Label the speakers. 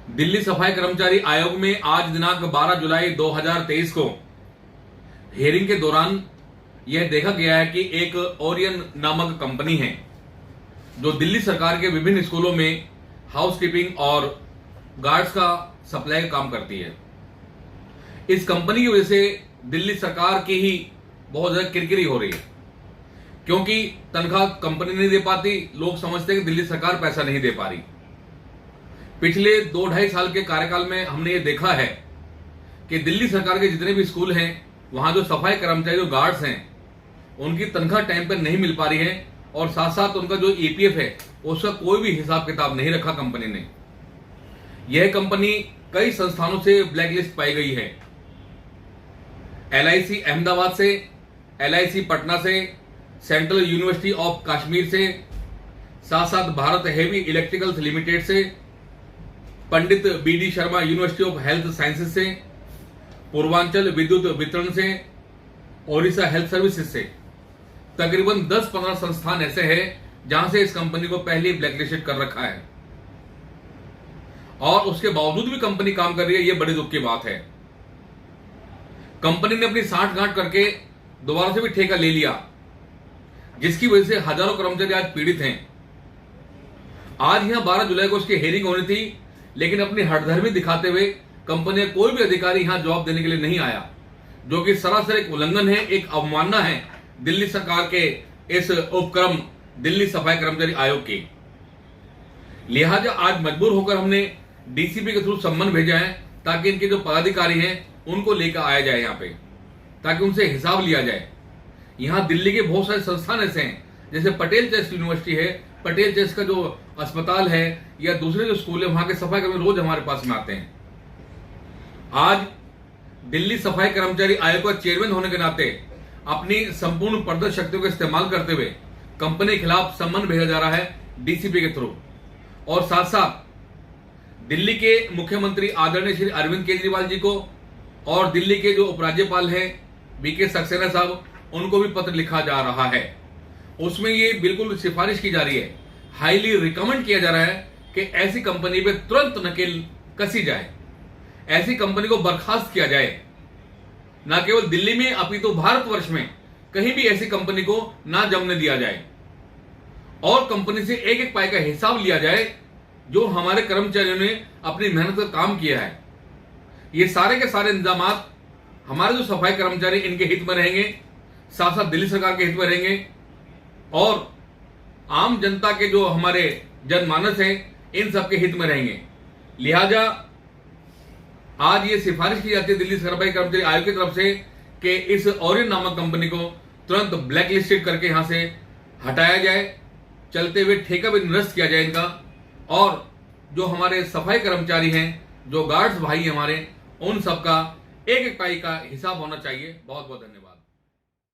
Speaker 1: दिल्ली सफाई कर्मचारी आयोग में आज दिनांक 12 जुलाई 2023 को हियरिंग के दौरान यह देखा गया है कि एक ओरियन नामक कंपनी है जो दिल्ली सरकार के विभिन्न स्कूलों में हाउसकीपिंग और गार्ड्स का सप्लाई का काम करती है। इस कंपनी की वजह से दिल्ली सरकार की ही बहुत ज्यादा किरकिरी हो रही है, क्योंकि तनख्वाह कंपनी नहीं दे पाती। लोग समझते हैं कि दिल्ली सरकार पैसा नहीं दे पा रही। पिछले 2-2.5 साल के कार्यकाल में हमने ये देखा है कि दिल्ली सरकार के जितने भी स्कूल हैं, वहां जो सफाई कर्मचारी जो गार्ड्स हैं, उनकी तनख्वाह टाइम पर नहीं मिल पा रही है और साथ साथ उनका जो ईपीएफ है उसका कोई भी हिसाब किताब नहीं रखा कंपनी ने। यह कंपनी कई संस्थानों से ब्लैकलिस्ट पाई गई है। एलआईसी अहमदाबाद से, एलआईसी पटना से, सेंट्रल यूनिवर्सिटी ऑफ कश्मीर से, साथ साथ भारत हेवी इलेक्ट्रिकल्स लिमिटेड से, Pandit BD Sharma university of health sciences से, पूर्वांचल विद्युत वितरण से, ओडिशा हेल्थ सर्विसेज से तकरीबन 10-15 संस्थान ऐसे हैं जहां से इस कंपनी को पहले ब्लैकलिस्टेड कर रखा है और उसके बावजूद भी कंपनी काम कर रही है। यह बड़ी दुख की बात है। कंपनी ने अपनी साठगांठ करके दोबारा से भी ठेका ले लिया, जिसकी वजह से हजारों कर्मचारी आज पीड़ित हैं। आज यहां 12 जुलाई को उसकी हेयरिंग होनी थी, लेकिन अपनी हठधर्मी दिखाते हुए कंपनी का कोई भी अधिकारी यहां जवाब देने के लिए नहीं आया, जो कि सरासर एक उल्लंघन है, एक अवमानना है दिल्ली सरकार के इस उपक्रम दिल्ली सफाई कर्मचारी आयोग की। लिहाजा आज मजबूर होकर हमने डीसीपी के थ्रू सम्मन भेजा है ताकि इनके जो पदाधिकारी हैं उनको लेकर आया जाए यहाँ पे, ताकि उनसे हिसाब लिया जाए। यहाँ दिल्ली के बहुत सारे संस्थान ऐसे हैं, जैसे पटेल चेस्ट यूनिवर्सिटी है, पटेल चेस्ट का जो अस्पताल है या दूसरे जो स्कूल है, वहां के सफाई कर्मचारी रोज हमारे पास में आते हैं। आज दिल्ली सफाई कर्मचारी आयोग का चेयरमैन होने के नाते अपनी संपूर्ण प्रदर्शन शक्तियों का इस्तेमाल करते हुए कंपनी के खिलाफ सम्मन भेजा जा रहा है डीसीपी के थ्रू, और साथ साथ दिल्ली के मुख्यमंत्री आदरणीय श्री अरविंद केजरीवाल जी को और दिल्ली के जो उपराज्यपाल हैं बीके सक्सेना साहब, उनको भी पत्र लिखा जा रहा है। उसमें ये बिल्कुल सिफारिश की जा रही है, हाईली रिकमेंड किया जा रहा है कि ऐसी कंपनी पे तुरंत नकेल कसी जाए, ऐसी कंपनी को बर्खास्त किया जाए। न केवल दिल्ली में अपितु भारतवर्ष में कहीं भी ऐसी कंपनी को ना जमने दिया जाए और कंपनी से एक एक पाई का हिसाब लिया जाए जो हमारे कर्मचारियों ने अपनी मेहनत का काम किया है। ये सारे के सारे इंतजाम हमारे जो सफाई कर्मचारी इनके हित में रहेंगे, साथ साथ दिल्ली सरकार के हित में रहेंगे और आम जनता के जो हमारे जनमानस हैं इन सबके हित में रहेंगे। लिहाजा आज ये सिफारिश की जाती है दिल्ली सफाई कर्मचारी आयोग की तरफ से कि इस ओरियन नामक कंपनी को तुरंत ब्लैकलिस्टेड करके यहां से हटाया जाए, चलते हुए ठेका भी निरस्त किया जाए इनका, और जो हमारे सफाई कर्मचारी हैं, जो गार्ड्स भाई हमारे, उन सबका एक एक पाई का हिसाब होना चाहिए। बहुत बहुत धन्यवाद।